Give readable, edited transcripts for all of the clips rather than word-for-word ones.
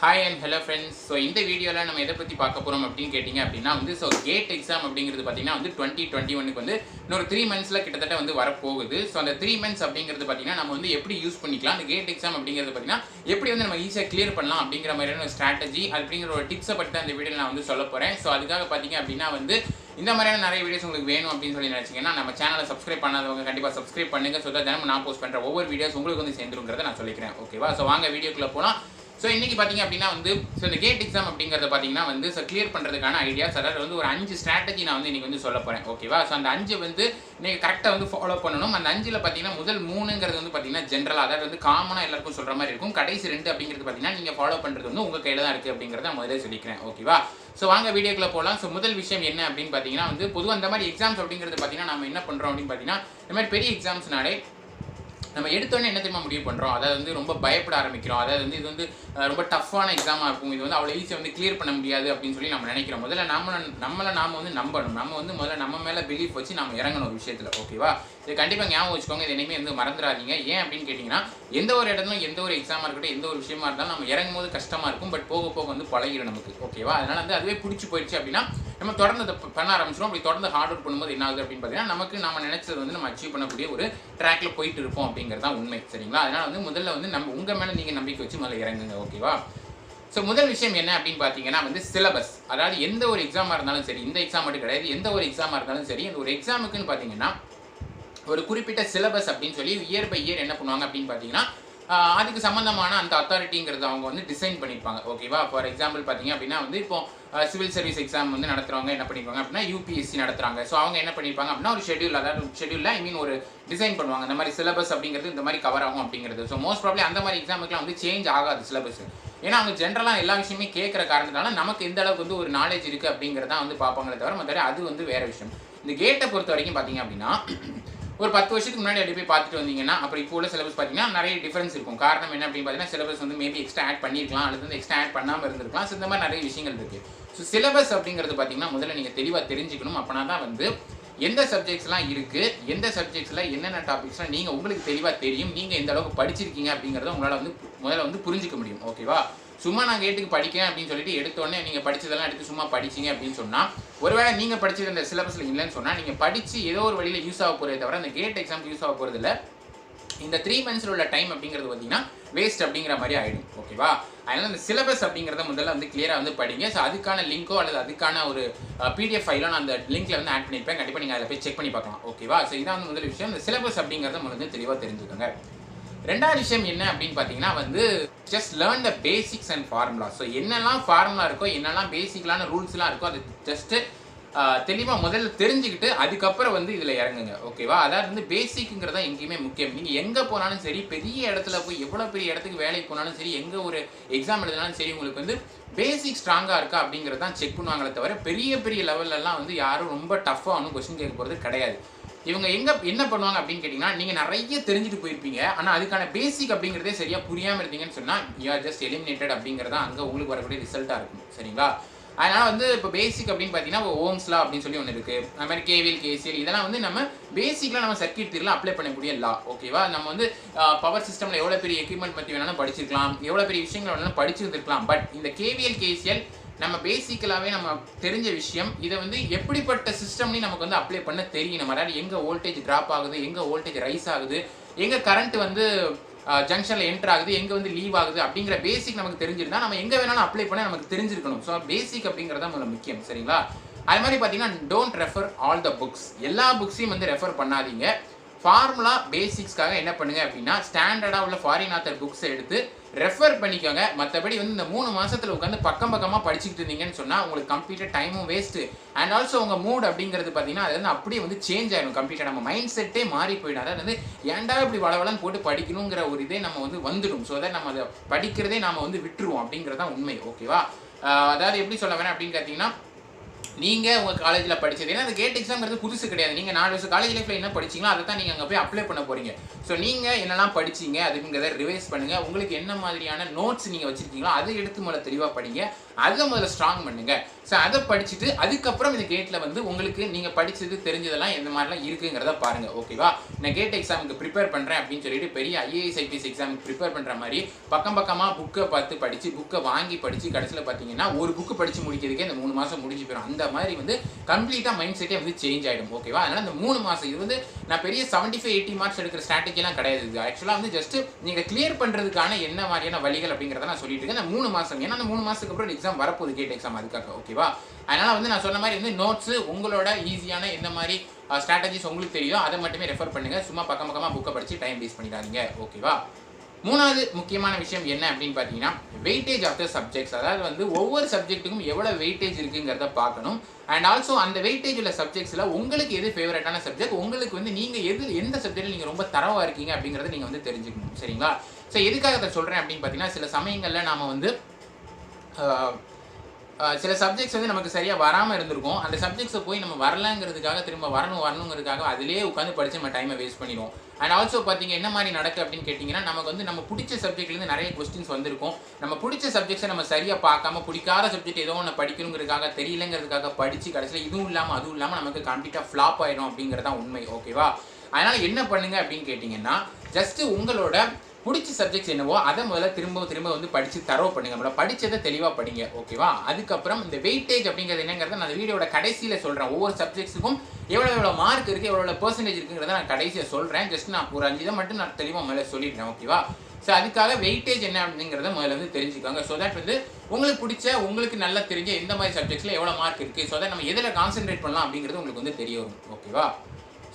Hi and hello friends. So இந்த வீடியோல நம்ம எதை பத்தி பார்க்க போறோம் அப்படினு கேட்டிங்க அப்படினா so GATE exam அப்படிங்கிறது பாத்தீங்கன்னா 2021 க்கு இன்னொரு 3 monthsல கிட்டத்தட்ட வர போகுது. So அந்த 3 months அப்படிங்கிறது பாத்தீங்கன்னா நம்ம எப்படி யூஸ் பண்ணிக்கலாம். அந்த GATE exam அப்படிங்கிறது பாத்தீங்கன்னா எப்படி நம்ம ஈஸியா கிளியர் பண்ணலாம் அப்படிங்கற மாதிரியான ஒரு ஸ்ட்ராட்டஜி அப்படிங்கற ஒரு டிப்ஸ் பத்தி தான் இந்த வீடியோல நான் சொல்ல போறேன். So அதுக்காக பாத்தீங்க அப்படினா இந்த மாதிரியான நிறைய வீடியோஸ் உங்களுக்கு வேணும் அப்படினு சொல்லி நினைச்சீங்கன்னா நம்ம சேனலை சப்ஸ்கிரைப் பண்ணாதவங்க கண்டிப்பா சப்ஸ்கிரைப் பண்ணுங்க. so that தினமும் நான் போஸ்ட் பண்ற ஒவ்வொரு வீடியோஸ் உங்களுக்கு சேர்ந்துரும்ங்கறத நான் சொல்லிக்கிறேன். ஓகேவா? So வாங்க வீடியோக்குள்ள போலாம். So இன்னைக்கு பாத்தீங்க அப்படினா இந்த கேட் எக்ஸாம் அப்படிங்கறது பாத்தீங்கன்னா சோ கிளியர் பண்றதுக்கான ஐடியாஸ் அதாவது ஒரு 5 ஸ்ட்ராட்டஜி நான் இன்னைக்கு சொல்ல போறேன். ஓகேவா? சோ அந்த 5 நீங்க கரெக்ட்டா ஃபாலோ பண்ணனும். அந்த 5ல பாத்தீங்கன்னா முதல் 3ங்கிறது பாத்தீங்கன்னா ஜெனரலா அதாவது காமனா எல்லாருக்கும் சொல்ற மாதிரி இருக்கும். கடைசி 2 அப்படிங்கிறது பாத்தீங்கன்னா நீங்க ஃபாலோ பண்றது உங்க கையில தான் இருக்கு அப்படிங்கறத நான் முதல்ல சொல்லிக்கிறேன். ஓகேவா? சோ வாங்க வீடியோக்குள்ள போலாம். சோ முதல் விஷயம் என்ன அப்படினு பாத்தீங்கன்னா பொதுவா அந்த மாதிரி எக்ஸாம்ஸ் அப்படிங்கிறது பாத்தீங்கன்னா நாம என்ன பண்றோம் அப்படினு பாத்தீங்கன்னா இந்த மாதிரி பெரிய எக்ஸாம்ஸ்னாலே நம்ம எடுத்தோனே என்ன தெரியுமா முடிவு பண்றோம். அதாவது ரொம்ப பயப்பட ஆரம்பிக்கிறோம். அதாவது இது ரொம்ப டஃப்பான எக்ஸாமா இருக்கும். இது அவ்வளவு ஈஸியா கிளியர் பண்ண முடியாது அப்படினு சொல்லி நம்ம நினைக்கிறோம். முதல்ல நாம நம்பணும். நம்ம முதல்ல நம்ம மேல பிலீஃப் வச்சு நாம இறங்கணும் ஒரு விஷயத்துல. ஓகேவா? இது கண்டிப்பா ஞாபகம் வச்சுக்கோங்க. இது இனிமே மறந்துடாதீங்க. ஏன் அப்படின்னு கேட்டீங்கன்னா எந்த ஒரு இடத்துல எந்த ஒரு எக்ஸாமா இருக்கட்டும் எந்த ஒரு விஷயமா இருந்தாலும் நம்ம இறங்கும் போது கஷ்டமா இருக்கும். பட் போக போக பழகிடும் நமக்கு. ஓகேவா? அதனால அதுவே பிடிச்சி போயிடுச்சு அப்படின்னா நம்ம தொடர்ந்து அதை பண்ண ஆரம்பிச்சிடும். அப்படி தொடர்ந்து ஹார்ட் ஒர்க் பண்ணும்போது என்ன ஆகுது அப்படின்னு பார்த்தீங்கன்னா நமக்கு நம்ம நினைச்சது நம்ம அச்சீவ் பண்ணக்கூடிய ஒரு ட்ராக்ல போயிட்டு இருப்போம் அப்படிங்கிறது தான் உண்மை. சரிங்களா? அதனால முதல்ல நம்ம உங்க மேல நீங்க நம்பிக்கை வச்சு முதல்ல இறங்குங்க. ஓகேவா? ஸோ முதல் விஷயம் என்ன அப்படின்னு பார்த்தீங்கன்னா சிலபஸ். அதாவது எந்த ஒரு எக்ஸாமா இருந்தாலும் சரி, இந்த எக்ஸாம் மட்டும் கிடையாது, எந்த ஒரு எக்ஸாமா இருந்தாலும் சரி, அந்த ஒரு எக்ஸாமுக்குன்னு பார்த்தீங்கன்னா ஒரு குறிப்பிட்ட சிலபஸ் அப்படின்னு சொல்லி இயர் பை இயர் என்ன பண்ணுவாங்க அப்படின்னு பார்த்தீங்கன்னா அதுக்கு சம்பந்தமான அந்த அத்தாரிட்டிங்கிறது அவங்க டிசைன் பண்ணியிருப்பாங்க. ஓகேவா? ஃபார் எக்ஸாம்பிள் பார்த்தீங்க அப்படின்னா இப்போ சிவில் சர்வீஸ் எக்ஸாம் நடத்துறவங்க என்ன பண்ணிருப்பாங்க அப்படின்னா யூபிஎஸ்சி நடத்துறாங்க. ஸோ அவங்க என்ன பண்ணியிருப்பாங்க அப்படின்னா ஒரு ஷெட்யூல், அதாவது ஷெட்யூலில் ஒரு டிசைன் பண்ணுவாங்க. இந்த மாதிரி சிலபஸ் அப்படிங்கிறது இந்த மாதிரி கவர் ஆகும் அப்படிங்கிறது. ஸோ மோஸ்ட் ப்ராப்ளி அந்த மாதிரி எக்ஸாமுக்குலாம் சேஞ்ச் ஆகாது சிலபஸ். ஏன்னா அவங்க ஜென்ரலாக எல்லா விஷயமே கேட்குற காரணத்தினால நமக்கு எந்த அளவுக்கு ஒரு நாலேஜ் இருக்குது அப்படிங்கிறத பார்ப்பாங்களே தவிர மற்ற அது வேற விஷயம். இந்த கேட்டை பொறுத்த வரைக்கும் பார்த்தீங்க அப்படின்னா ஒரு 10 வருஷத்துக்கு முன்னாடி அப்படி போய் பார்த்துட்டு வந்தீங்கன்னா அப்புறம் இப்போ உள்ள சிலபஸ் பார்த்தீங்கன்னா நிறைய டிஃபரன்ஸ் இருக்கும். காரணம் என்ன அப்படின்னு பார்த்தீங்கன்னா சிலபஸ் மேபி எக்ஸ்ட்ரா ஆட் பண்ணியிருக்கலாம், அல்லது எக்ஸ்ட்ரா ஆட் பண்ணாமல் இருந்திருக்கலாம். இந்த மாதிரி நிறைய விஷயங்கள் இருக்கு. ஸோ சிலபஸ் அப்படிங்கிறது பார்த்தீங்கன்னா முதல்ல நீங்கள் தெளிவாக தெரிஞ்சுக்கணும். அப்படின்னா தான் எந்த சப்ஜெக்ட்ஸ்லாம் இருக்கு, எந்த சப்ஜெக்ட்ஸ்ல என்னென்ன டாபிக்ஸ்லாம் நீங்கள் உங்களுக்கு தெளிவாக தெரியும், நீங்கள் எந்த அளவுக்கு படிச்சிருக்கீங்க அப்படிங்கிறத உங்களால் முதல்ல புரிஞ்சிக்க முடியும். ஓகேவா? சும்மா நான் கேட்டுக்கு படிக்கிறேன் அப்படின்னு சொல்லிட்டு எடுத்தோடனே நீங்கள் படிச்சதெல்லாம் எடுத்து சும்மா படிச்சிங்க அப்படின்னு சொன்னால் ஒருவேளை நீங்கள் படிச்சது அந்த சிலபஸில் இல்லைன்னு சொன்னால் நீங்கள் படித்து ஏதோ ஒரு வழியில் யூஸ் ஆக போகிறதே தவிர அந்த கேட் எக்ஸாம் யூஸ் ஆக போகிறது இல்லை. இந்த 3 monthsல உள்ள டைம் அப்படிங்கிறது பார்த்தீங்கன்னா வேஸ்ட் அப்படிங்கிற மாதிரி ஆகிடும். ஓகேவா? அதனால் அந்த சிலபஸ் அப்படிங்கிறத முதல்ல கிளியராக படிங்க. ஸோ அதுக்கான லிங்கோ அல்லது அதுக்கான ஒரு பிடிஎஃப் ஃபைலோ நான் அந்த லிங்க்ல ஆட் பண்ணியிருப்பேன். கண்டிப்பாக நீங்கள் அதில் போய் செக் பண்ணி பார்க்கலாம். ஓகேவா? ஸோ இதான் முதல் விஷயம். இந்த சிலபஸ் அப்படிங்கிறத முதல்ல தெளிவாக தெரிஞ்சுக்கோங்க. ரெண்டாவது விஷயம் என்ன அப்படின்னு பார்த்தீங்கன்னா just learn the basics and formula. So என்னெல்லாம் ஃபார்முலா இருக்கோ, என்னெல்லாம் பேசிக்கலான ரூல்ஸ்லாம் இருக்கோ அது ஜஸ்ட்டு தெளிவாக முதல்ல தெரிஞ்சுக்கிட்டு அதுக்கப்புறம் இதில் இறங்குங்க. ஓகேவா? அதாவது பேசிக்குங்கிறதா எங்கேயுமே முக்கியம். நீங்கள் எங்கே போனாலும் சரி, பெரிய இடத்துல போய் எவ்வளோ பெரிய இடத்துக்கு வேலைக்கு போனாலும் சரி, எங்கே ஒரு எக்ஸாம் எழுதினாலும் சரி, உங்களுக்கு பேசிக் ஸ்ட்ராங்காக இருக்கா அப்படிங்கிறது தான் செக் பண்ணுவாங்களே தவிர பெரிய பெரிய லெவல்லலாம் யாரும் ரொம்ப டஃப்பாக கொஸ்டின் கேட்க போகிறது கிடையாது. இவங்க என்ன பண்ணுவாங்க அப்படின்னு கேட்டிங்கன்னா நீங்கள் நிறைய தெரிஞ்சுட்டு போயிருப்பீங்க, ஆனால் அதுக்கான பேசிக் அப்படிங்கிறதே சரியாக புரியாமல் இருந்தீங்கன்னு சொன்னால் யூ ஆர் ஜஸ்ட் எலிமினேட்டட் அப்படிங்கிறதா அங்கே உங்களுக்கு வரக்கூடிய ரிசல்ட்டாக இருக்கும். சரிங்களா? அதனால் இப்போ பேசிக் அப்படின்னு பார்த்தீங்கன்னா ஓம்ஸ் லா அப்படின்னு சொல்லி ஒன்று இருக்குது. அது மாதிரி கேவிஎல் கேசிஎல் இதெல்லாம் நம்ம பேசிக்கில் நம்ம சர்க்யூட் தியரியில் அப்ளை பண்ணக்கூடிய லா. ஓகேவா? நம்ம பவர் சிஸ்டமில் எவ்வளோ பெரிய எக்யூப்மெண்ட் பற்றி வேணாலும் படிச்சிருக்கலாம், எவ்வளோ பெரிய விஷயங்கள் வேணாலும் படிச்சிருந்துருக்கலாம். பட் இந்த கேவிஎல் கேசிஎல் நம்ம பேசிக்கலாகவே நம்ம தெரிஞ்ச விஷயம். இதை எப்படிப்பட்ட சிஸ்டம்லையும் நமக்கு அப்ளை பண்ண தெரியணும். அதாவது எங்கே வோல்டேஜ் ட்ராப் ஆகுது, எங்கே வோல்டேஜ் ரைஸ் ஆகுது, எங்கே கரண்ட் ஜங்ஷனில் என்டர் ஆகுது, எங்கே லீவ் ஆகுது அப்படிங்கிற பேசிக் நமக்கு தெரிஞ்சிருந்தா நம்ம எங்கே வேணாலும் அப்ளை பண்ண நமக்கு தெரிஞ்சிருக்கணும். ஸோ பேசிக் அப்படிங்கிறத முதல்ல முக்கியம். சரிங்களா? அது மாதிரி பார்த்தீங்கன்னா don't refer all the books. எல்லா புக்ஸையும் ரெஃபர் பண்ணாதீங்க. ஃபார்முலா பேசிக்ஸ்க்காக என்ன பண்ணுங்க அப்படின்னா ஸ்டாண்டர்டாக உள்ள ஃபாரின் ஆத்தர் புக்ஸை எடுத்து ரெஃபர் பண்ணிக்கோங்க. மற்றபடி இந்த 3 மாதத்தில் உட்காந்து பக்கமாக படிச்சுக்கிட்டு இருந்தீங்கன்னு சொன்னால் உங்களுக்கு கம்ப்ளீட்டாக டைமும் வேஸ்ட்டு. அண்ட் ஆல்சோ உங்கள் மூட் அப்படிங்கிறது பார்த்தீங்கன்னா அது அப்படியே சேஞ்ச் ஆகிடும். கம்ப்ளீட்டாக நம்ம மைண்ட் செட்டே மாறி போயிடும். அதாவது ஏன்டா இப்படி வளவலன்னு போட்டு படிக்கணுங்கிற ஒரு இதே நம்ம வந்துடும். ஸோ அதை நம்ம அதை படிக்கிறதே நாம் விட்டுருவோம் அப்படிங்கிறது தான் உண்மை. ஓகேவா? அதாவது எப்படி சொல்ல வேணாம் அப்படின்னு பார்த்தீங்கன்னா நீங்கள் உங்கள் காலேஜில் படிச்சது. ஏன்னா அந்த கேட் எக்ஸாம்ங்கிறது புதுசு கிடையாது. நீங்கள் 4 வருஷம் காலேஜ் லைஃப்பில் என்ன படிச்சிங்களோ அதை தான் நீங்கள் அங்கே போய் அப்ளை பண்ண போகிறீங்க. ஸோ நீங்கள் என்னெல்லாம் படிச்சிங்க அதுங்கிறத ரிவைஸ் பண்ணுங்கள். உங்களுக்கு என்ன மாதிரியான நோட்ஸ் நீங்கள் வச்சுருக்கீங்களோ அதை எடுத்து முதல்ல தெளிவாக படிங்க. அதை முதல்ல ஸ்ட்ராங் பண்ணுங்கள். ஸோ அதை படிச்சுட்டு அதுக்கப்புறம் இந்த கேட்டில் வந்து உங்களுக்கு நீங்கள் படித்தது தெரிஞ்சதெல்லாம் எந்த மாதிரிலாம் இருக்குங்கிறத பாருங்கள். ஓகேவா? நான் கேட் எக்ஸாமுக்கு ப்ரிப்பேர் பண்ணுறேன் அப்படின்னு சொல்லிட்டு பெரிய ஐஏஎஸ் ஐபிஎஸ் எக்ஸாமுக்கு ப்ரிப்பேர் பண்ணுற மாதிரி பக்கமாக புக்கை பார்த்து படித்து புக்கை வாங்கி படித்து கடைசியில் பார்த்தீங்கன்னா ஒரு புக்கு படித்து முடிக்கிறதுக்கே இந்த 3 மாதம் முடிஞ்சு போயிடும். அந்த மாதிரி வந்து கம்ப்ளீட்டாக மைண்ட் செட்டே வந்து சேஞ்ச் ஆகிடும். ஓகேவா? அதனால் இந்த 3 மாதம் இது வந்து நான் பெரிய 75-80 மார்க்ஸ் எடுக்கிற ஸ்ட்ராட்டஜிலாம் கிடையாது. இது ஆக்சுவலாக வந்து ஜஸ்ட் நீங்கள் கிளியர் பண்ணுறதுக்கான என்ன மாதிரியான வழிகள் அப்படிங்கிறத நான் சொல்லிட்டு இருக்கேன். இந்த 3 மாதம், ஏன்னா அந்த 3 மாதத்துக்கு அப்புறம் எக்ஸாம் வரப்போகுது, கேட் எக்ஸாம், அதுக்காக. ஓகேவா? அதனால் வந்து நான் சொன்ன மாதிரி வந்து நோட்ஸு உங்களோட ஈஸியான எந்த மாதிரி ஸ்ட்ராட்டஜிஸ் உங்களுக்கு தெரியும் அதை மட்டுமே ரெஃபர் பண்ணுங்கள். சும்மா பக்கமாக புக்கை படித்து டைம் வேஸ்ட் பண்ணிடாதீங்க. ஓகேவா? 3வது முக்கியமான விஷயம் என்ன அப்படின்னு பார்த்தீங்கன்னா வெயிட்டேஜ் ஆஃப் த சப்ஜெக்ட்ஸ். அதாவது வந்து ஒவ்வொரு சப்ஜெக்ட்டுக்கும் எவ்வளோ வெயிட்டேஜ் இருக்குங்கிறத பார்க்கணும். அண்ட் ஆல்சோ அந்த வெயிட்டேஜ் உள்ள சப்ஜெக்ட்ஸில் உங்களுக்கு எது ஃபேவரட்டான சப்ஜெக்ட், உங்களுக்கு வந்து நீங்கள் எந்த சப்ஜெக்ட்டில் நீங்கள் ரொம்ப தரவாக இருக்கீங்க அப்படிங்கிறத நீங்கள் வந்து தெரிஞ்சுக்கணும். சரிங்களா? ஸோ எதுக்காக அதை சொல்கிறேன் அப்படின்னு பார்த்தீங்கன்னா சில சமயங்களில் நாம் வந்து சில சப்ஜெக்ட்ஸ் வந்து நமக்கு சரியாக வராமல் இருந்திருக்கும். அந்த சப்ஜெக்ட்ஸை போய் நம்ம வரலங்கிறதுக்காக திரும்ப வரணுங்கிறதுக்காக அதிலே உட்காந்து படித்து நம்ம டைமை வேஸ்ட் பண்ணிடுவோம். அண்ட் ஆல்சோ பார்த்தீங்க என்ன மாதிரி நடக்கு அப்படின்னு கேட்டிங்கன்னா நமக்கு வந்து நம்ம பிடிச்ச சப்ஜெக்ட்லேருந்து நிறைய கொஸ்டின்ஸ் வந்திருக்கும். நம்ம பிடிச்ச சப்ஜெக்ட்ஸை நம்ம சரியாக பார்க்காம பிடிக்காத சப்ஜெக்ட் ஏதோ ஒன்று படிக்கணுங்கிறதுக்காக தெரியலங்கிறதுக்காக படித்து கடைசியில் இதுவும் இல்லாமல் அதுவும் இல்லாமல் நமக்கு கம்ப்ளீட்டாக ஃப்ளாப் ஆகிடும் அப்படிங்கிறது தான் உண்மை. ஓகேவா? அதனால் என்ன பண்ணுங்க அப்படின்னு கேட்டிங்கன்னா ஜஸ்ட்டு உங்களோட பிடிச்ச சப்ஜெக்ட்ஸ் என்னவோ அதை முதல்ல திரும்ப வந்து படித்து தரவு பண்ணுங்க. நம்மள படித்ததை தெளிவாக படிங்க. ஓகேவா? அதுக்கப்புறம் இந்த வெயிட்டேஜ் அப்படிங்கிறது என்னங்கிறத நான் வீடியோட கடைசியில் சொல்கிறேன். ஒவ்வொரு சப்ஜெக்ட்ஸுக்கும் எவ்வளோ மார்க் இருக்குது, எவ்வளோ பெர்சன்டேஜ் இருக்குங்கிறத நான் கடைசியில் சொல்கிறேன். ஜஸ்ட் நான் ஒரு 5 இதை மட்டும் நான் தெளிவாக முதல்ல சொல்லிடுறேன். ஓகேவா? ஸோ அதுக்காக வெயிட்டேஜ் என்ன அப்படிங்கிறத முதல்ல வந்து தெரிஞ்சுக்கோங்க. ஸோ தட் வந்து உங்களுக்கு பிடிச்ச உங்களுக்கு நல்லா தெரிஞ்ச எந்த மாதிரி சப்ஜெக்ட்ஸில் எவ்வளோ மார்க் இருக்குது, ஸோ தட் நம்ம எதில் கான்சென்ட்ரேட் பண்ணலாம் அப்படிங்கிறது உங்களுக்கு வந்து தெரிய வரும். ஓகேவா?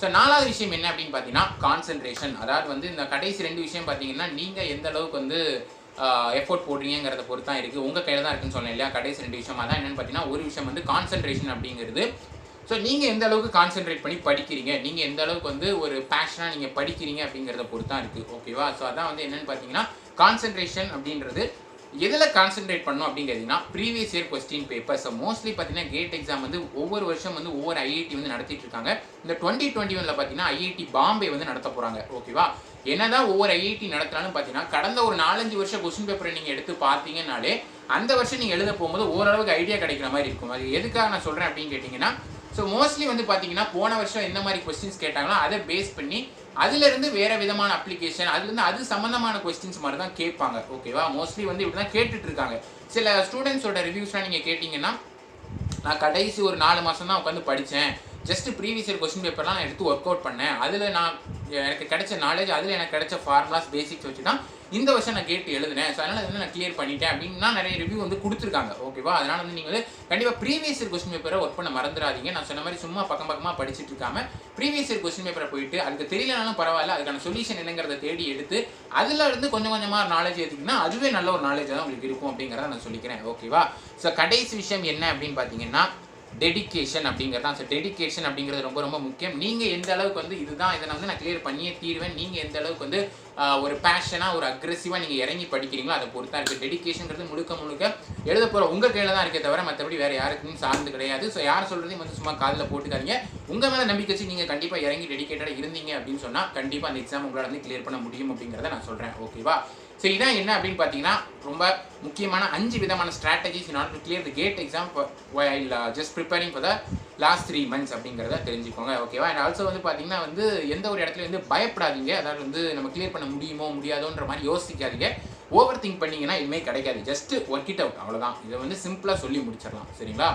ஸோ 4வது விஷயம் என்ன அப்படின்னு பார்த்தீங்கன்னா கான்சென்ட்ரேஷன். அதாவது வந்து இந்த கடைசி 2 விஷயம் பார்த்தீங்கன்னா நீங்கள் எந்த அளவுக்கு வந்து எஃபோர்ட் போடுறீங்கிறத பொறுத்து தான் இருக்குது. உங்கள் கையில் தான் இருக்குன்னு சொன்னேன் இல்லையா? கடைசி 2 விஷயம் அதான் என்னென்னு பார்த்தீங்கன்னா ஒரு விஷயம் வந்து கான்சென்ட்ரேஷன் அப்படிங்கிறது. ஸோ நீங்கள் எந்த அளவுக்கு கான்சென்ட்ரேட் பண்ணி படிக்கிறீங்க, நீங்கள் எந்த அளவுக்கு வந்து ஒரு பேஷனாக நீங்கள் படிக்கிறீங்க அப்படிங்கிறத பொறுத்து தான் இருக்குது. ஓகேவா? ஸோ அதான் வந்து என்னென்னு பார்த்தீங்கன்னா கான்சென்ட்ரேஷன் அப்படின்றது எதில் கான்சென்ட்ரேட் பண்ணணும் அப்படின்னு கேட்டிங்கன்னா previous year question papers. Mostly பார்த்தீங்கன்னா கேட் எக்ஸாம் வந்து ஒவ்வொரு வருஷம் வந்து ஒவ்வொரு ஐஐடி வந்து நடத்திட்டு இருக்காங்க. இந்த 2021 பார்த்தீங்கன்னா ஐஐடி பாம்பே வந்து நடத்த போகிறாங்க. ஓகேவா? என்னதான் ஒவ்வொரு ஐஐடி நடத்தினாலும் பார்த்தீங்கன்னா கடந்த ஒரு 4-5 வருஷம் கொஸ்டின் பேப்பரை நீங்கள் எடுத்து பார்த்தீங்கன்னாலே அந்த வருஷம் நீங்கள் எழுத போகும்போது ஓரளவுக்கு ஐடியா கிடைக்கிற மாதிரி இருக்கும். அது எதுக்காக நான் சொல்கிறேன் அப்படின்னு கேட்டிங்கன்னா ஸோ மோஸ்ட்லி வந்து பார்த்தீங்கன்னா போன வருஷம் எந்த மாதிரி கொஸ்டின்ஸ் கேட்டாங்களோ அதை பேஸ் பண்ணி அதுலேருந்து வேறு விதமான அப்ளிகேஷன் அதுலேருந்து அது சம்மந்தமான கொஸ்டின்ஸ் மாதிரி தான் கேட்பாங்க. ஓகேவா? மோஸ்ட்லி வந்து இப்படி தான் கேட்டுட்ருக்காங்க. சில ஸ்டூடெண்ட்ஸோட ரிவ்யூஸ்லாம் நீங்கள் கேட்டிங்கன்னா நான் கடைசி ஒரு 4 மாதம் தான் உட்காந்து படித்தேன், ஜஸ்ட் ப்ரீவியஸ் இயர் கொஸ்டின் பேப்பர்லாம் நான் எடுத்து ஒர்க் அவுட் பண்ணேன், அதில் எனக்கு கிடைச்ச நாலேஜ் அதில் எனக்கு கிடைச்ச ஃபார்முலாஸ் பேசிக்ஸ் வச்சு தான் இந்த வருஷம் நான் கேட்டு எழுதுனேன், ஸோ அதனால் வந்து நான் கிளியர் பண்ணிட்டேன் அப்படின்னா நிறைய ரிவ்யூ வந்து கொடுத்துருக்காங்க. ஓகேவா? அதனால் வந்து நீங்கள் வந்து கண்டிப்பாக ப்ரீவியஸ் இயர் கொஸ்டின் பேப்பரை ஒர்க் பண்ண மறந்துடாதீங்க. நான் சொன்ன மாதிரி சும்மா பக்கமாக படிச்சுட்டு இருக்காமல் ப்ரீவியஸ் இயர் கொஸ்டின் பேப்பரை போயிட்டு அதுக்கு தெரியலனாலும் பரவாயில்ல, அதுக்கான சொல்யூஷன் என்னங்கிறத தேடி எடுத்து அதில் இருந்து கொஞ்சம் கொஞ்சமாக நாலேஜ் ஏற்றிங்கன்னா அதுவே நல்ல ஒரு நாலேஜாக தான் உங்களுக்கு இருக்கும் அப்படிங்கிறத நான் சொல்லிக்கிறேன். ஓகேவா? ஸோ கடைசி விஷயம் என்ன அப்படின்னு பார்த்தீங்கன்னா டெடிகேஷன் அப்படிங்கிறது தான். ஸோ டெடிகேஷன் அப்படிங்கிறது ரொம்ப ரொம்ப முக்கியம். நீங்கள் எந்த அளவுக்கு வந்து இதுதான் இதை வந்து நான் கிளியர் பண்ணியே தீருவேன், நீங்கள் எந்த அளவுக்கு வந்து ஒரு பேஷனாக ஒரு அக்ரெசிவாக நீங்கள் இறங்கி படிக்கிறீங்களோ அதை பொறுத்தா இருக்குது. டெடிகேஷன்ங்கிறது முழுக்க எழுத போகிற உங்கள் கையில் தான் இருக்கே தவிர மற்றபடி வேறு யாருக்கும் சார்ந்து கிடையாது. ஸோ யார் சொல்கிறதையும் வந்து சும்மா காதில் போட்டுக்காதீங்க. உங்கள் மேலே நம்பிக்கை வச்சு நீங்கள் கண்டிப்பாக இறங்கி டெடிகேட்டடாக இருந்தீங்க அப்படின்னு சொன்னால் கண்டிப்பாக அந்த எக்ஸாம் உங்களால் வந்து கிளியர் பண்ண முடியும் அப்படிங்கிறத நான் சொல்கிறேன். ஓகேவா? ஸோ இதான் என்ன அப்படின்னு பார்த்தீங்கன்னா ரொம்ப முக்கியமான 5 விதமான strategies in order to clear the GATE exam while just preparing for the last 3 months அப்படிங்கிறத தெரிஞ்சுக்கோங்க. ஓகேவா? அண்ட் ஆல்சோ வந்து பார்த்தீங்கன்னா வந்து எந்த ஒரு இடத்துல வந்து பயப்படாதீங்க. அதாவது வந்து நம்ம கிளியர் பண்ண முடியுமோ முடியாதோன்ற மாதிரி யோசிக்காதீங்க. ஓவர் திங்க் பண்ணிங்கன்னா இனிமேல் கிடைக்காது. ஜஸ்ட் ஒர்க் இட் அவுட், அவ்வளோதான். இதை வந்து சிம்பிளாக சொல்லி முடிச்சிடலாம். சரிங்களா?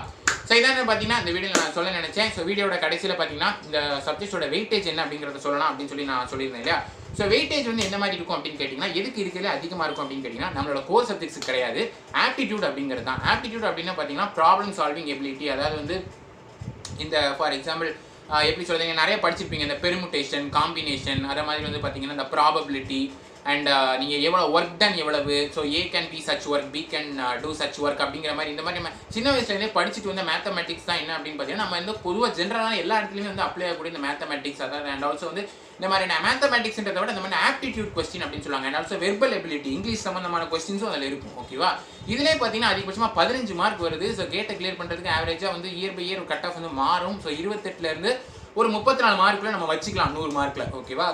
ஸோ இதான் பார்த்தீங்கன்னா இந்த வீடியோவில் நான் சொல்ல நினச்சேன். ஸோ வீடியோட கடைசியில் பார்த்தீங்கன்னா இந்த சப்ஜெக்டோட வெயிட்டேஜ் என்ன அப்படிங்கிறத சொல்லலாம் அப்படின்னு சொல்லி நான் சொல்லியிருந்தேன் இல்லையா? ஸோ வெயிட்டேஜ் வந்து எந்த மாதிரி இருக்கும் அப்படின்னு கேட்டிங்கன்னா எதுக்கு இருக்கிறது அதிகமாக இருக்கும் அப்படின்னு கேட்டிங்கன்னா நம்மளோட கோர் சப்ஜெக்ட்ஸ் கிடையாது, ஆப்டிடியூட் அப்படிங்கிறது தான். ஆப்டிடியூட் அப்படின்னா பார்த்தீங்கன்னா ப்ராப்ளம் சால்விங் எபிலிட்டி. அதாவது வந்து இந்த ஃபார் எக்ஸாம்பிள் எப்படி சொல்கிறீங்க, நிறைய படிச்சிருப்பீங்க இந்த பெர்முட்டேஷன் காம்பினேஷன், அதை மாதிரி வந்து பார்த்தீங்கன்னா இந்த ப்ராபபிலிட்டி அண்ட் நீங்கள் எவ்வளோ ஒர்க் டன் எவ்வளவு, so A can be such work, B can do such work அப்படிங்கிற மாதிரி இந்த மாதிரி நம்ம சின்ன வயசுலேருந்தே படிச்சுட்டு வந்த மேத்தமெட்டிக்ஸ் தான் என்ன அப்படின்னு பார்த்தீங்கன்னா நம்ம வந்து பொதுவாக ஜென்ரலாக எல்லா இடத்துலையுமே வந்து அப்ளை ஆகக்கூடிய இந்த மேத்தமெட்டிக்ஸ். அதாவது அண்ட் ஆல்சோ வந்து இந்த மாதிரி மேத்தமேட்டிக்ஸ்ன்றதை விட இந்த மாதிரி ஆப்டிடியூட் கொஸ்டின் அப்படின்னு சொல்லுவாங்க. And also verbal ability, English சம்பந்தமான கொஸ்டின்ஸும் அதில் இருக்கும். ஓகேவா, இதுலேயே பார்த்தீங்கன்னா அதிகபட்சமாக 15 மார்க் வருது. ஸோ கேட்டை கிளியர் பண்ணுறதுக்கு ஆவரேஜாக வந்து year by year cut off வந்து மாறும். ஸோ 28லேருந்து ஒரு 34 மார்க்கில் நம்ம வச்சுக்கலாம் 100 மார்க்கில். ஓகேவா,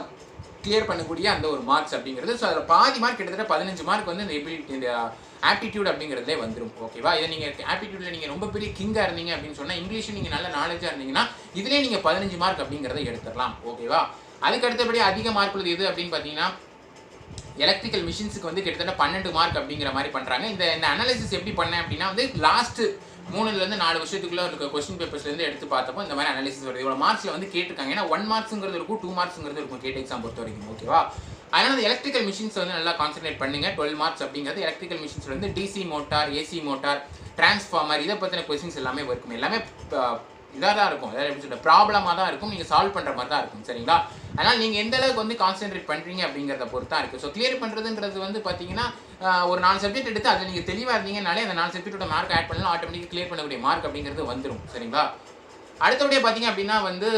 கிளியர் பண்ணக்கூடிய அந்த ஒரு மார்க்ஸ் அப்படிங்கிறது. ஸோ அதில் பாதி மார்க் கிட்டத்தட்ட 15 மார்க் வந்து இந்த எபிலிட்டி, இந்த ஆப்டிடியூட் அப்படிங்கிறதே வந்துடும். ஓகேவா, இதை நீங்கள் ஆப்டிடியூடில் நீங்கள் ரொம்ப பெரிய கிங்காக இருந்தீங்க அப்படின்னு சொன்னால், இங்கிலீஷும் நீங்கள் நல்ல நாலேஜாக இருந்தீங்கன்னா இதிலே நீங்கள் 15 மார்க் அப்படிங்கிறத எடுத்துடலாம். ஓகேவா, அதுக்கு அடுத்தபடி அதிக மார்க் உள்ளது எது அப்படின்னு பார்த்தீங்கன்னா எலக்ட்ரிக்கல் மிஷின்ஸுக்கு வந்து கிட்டத்தட்ட 12 மார்க் அப்படிங்கிற மாதிரி பண்ணுறாங்க. இந்த அனாலிசிஸ் எப்படி பண்ணேன் அப்படின்னா வந்து லாஸ்ட் 3லேருந்து 4 வருஷத்துக்குள்ள இருக்க கொஸ்டின் பேப்பர்ஸ்லேருந்து எடுத்து பார்த்தப்போ இந்த மாதிரி அனாலிசிஸ் வருது. இவ்வளோ மார்க்ஸில் வந்து கேட்டிருக்காங்க. ஏன்னா 1 மார்க்ஸுங்கிறது இருக்கும், 2 மார்க்ஸுங்கிறது இருக்கும் கேட் எக்ஸாம் பொறுத்த வரைக்கும். ஓகேவா, அதனால் அந்த எலக்ட்ரிக்கல் மிஷின்ஸ் வந்து நல்லா கான்சன்ட்ரேட் பண்ணுங்க. 12 மார்க்ஸ் அப்படிங்கிறது எலக்ட்ரிக்கல் மிஷின்ஸ் வந்து DC motor, AC motor, transformer, இதை பற்றின கொஸ்டின்ஸ் எல்லாமே இருக்கும். எல்லாமே இதாக தான் இருக்கும், அதாவது எப்படி சொல்கிற ப்ராப்ளமாக தான் இருக்கும், நீங்கள் சால்வ் பண்ணுற மாதிரி தான் இருக்கும். சரிங்களா, அதனால் நீங்கள் எந்த அளவுக்கு வந்து கான்சென்ட்ரேட் பண்ணுறீங்க அப்படிங்கிறத பொறுத்து தான் இருக்குது. ஸோ கிளியர் பண்ணுறதுங்கிறது வந்து பார்த்தீங்கன்னா ஒரு 4 சப்ஜெக்ட் எடுத்து அதில் நீங்கள் தெளிவாக இருந்தீங்கனாலே அந்த 4 சப்ஜெக்ட்டோட மார்க் ஆட் பண்ணலாம், ஆட்டோமேட்டிக்காக கிளியர் பண்ணக்கூடிய மார்க் அப்படிங்கிறது வந்துடும். சரிங்களா, அடுத்தபடியாக பார்த்தீங்க அப்படின்னா வந்து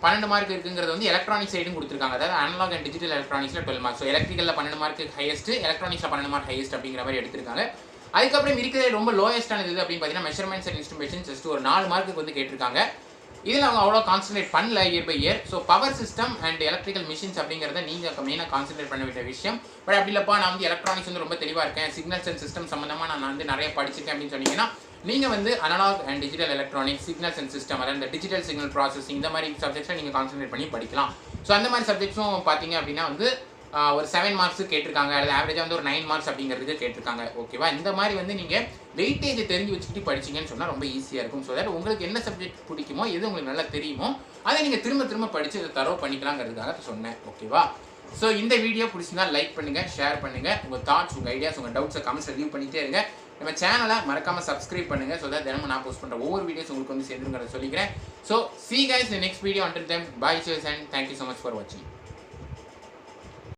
12 மார்க் இருக்குங்கிறது வந்து எலக்ட்ரானிக் சைடும் கொடுத்துருக்காங்க. அதாவது அனலாக் அண்ட் டிஜிட்டல் எலக்ட்ரானிக்ஸில் 12 மார்க். ஸோ எலக்ட்ரிக்கலில் 12 மார்க் ஹையஸ்ட், எலக்ட்ரானிக்ஸில் 12 மார்க் ஹையஸ்ட் அப்படிங்கிற மாதிரி எடுத்திருக்காங்க. அதுக்கப்புறம் இருக்கிறது ரொம்ப லோயஸ்டானது இது அப்படின்னு பார்த்தீங்கன்னா மெஷர்மெண்ட்ஸ் அண்ட் இன்ஸ்ட்ருமெண்ட்ஸ், ஜஸ்ட் ஒரு 4 மார்க்குக்கு வந்து கேட்டிருக்காங்க. இதில் அவங்க அவ்வளோ கான்சன்ட்ரேட் பண்ணல year by year. So power system and electrical machines அப்படிங்கிறத நீங்கள் மெயினாக கான்சன்ட்ரேட் பண்ண வேண்டிய விஷயம். பட் அப்படி இல்லைப்பா, நான் வந்து எலக்ட்ரானிக்ஸ் வந்து ரொம்ப தெளிவாக இருக்கேன், சிக்னல்ஸ் அண்ட் சிஸ்டம் சம்மந்தமாக நான் வந்து நிறைய படிச்சிருக்கேன் அப்படின்னு சொன்னீங்கன்னா நீங்கள் வந்து analogue and digital electronics, signals and system, அதாவது இந்த டிஜிட்டல் சிக்னல் ப்ராசஸிங், இந்த மாதிரி சப்ஜெக்ட்ஸில் நீங்கள் கான்சன்ட்ரேட் பண்ணி படிக்கலாம். ஸோ அந்த மாதிரி சப்ஜெக்ட்ஸும் பார்த்தீங்க அப்படின்னா வந்து ஒரு 7 மார்க்ஸ் கேட்டிருக்காங்க, அல்லது ஆவரேஜாக வந்து ஒரு 9 மார்க்ஸ் அப்படிங்கிறதுக்கு கேட்டிருக்காங்க. ஓகேவா, இந்த மாதிரி வந்து நீங்கள் வெயிட்டேஜை தெரிஞ்சு வச்சுக்கிட்டு படிச்சிங்கன்னு சொன்னால் ரொம்ப ஈஸியாக இருக்கும். ஸோ தட் உங்களுக்கு என்ன சப்ஜெக்ட் பிடிக்குமோ, எது உங்களுக்கு நல்லா தெரியுமோ அதை நீங்கள் திரும்ப திரும்ப படித்து அதை தரவு பண்ணிக்கலாங்கிறதுக்காக சொன்னேன். ஓகேவா, ஸோ இந்த வீடியோ பிடிச்சிருந்தா லைக் பண்ணுங்கள், ஷேர் பண்ணுங்கள், உங்கள் தாட்ஸ், உங்கள் ஐடியாஸ், உங்கள் டவுட்ஸை கமெண்ட்ஸில் லீவ் பண்ணிகிட்டே இருங்க. நம்ம சேனலை மறக்காமல் சப்ஸ்கிரைப் பண்ணுங்கள். ஸோ தட் தினமும் நான் போஸ்ட் பண்ணுற ஒவ்வொரு வீடியோஸ் உங்களுக்கு வந்து சேர்ந்துங்கிறத சொல்லிக்கிறேன். So see you guys in the next video. Until then, bye, cheers and thank you so much for watching.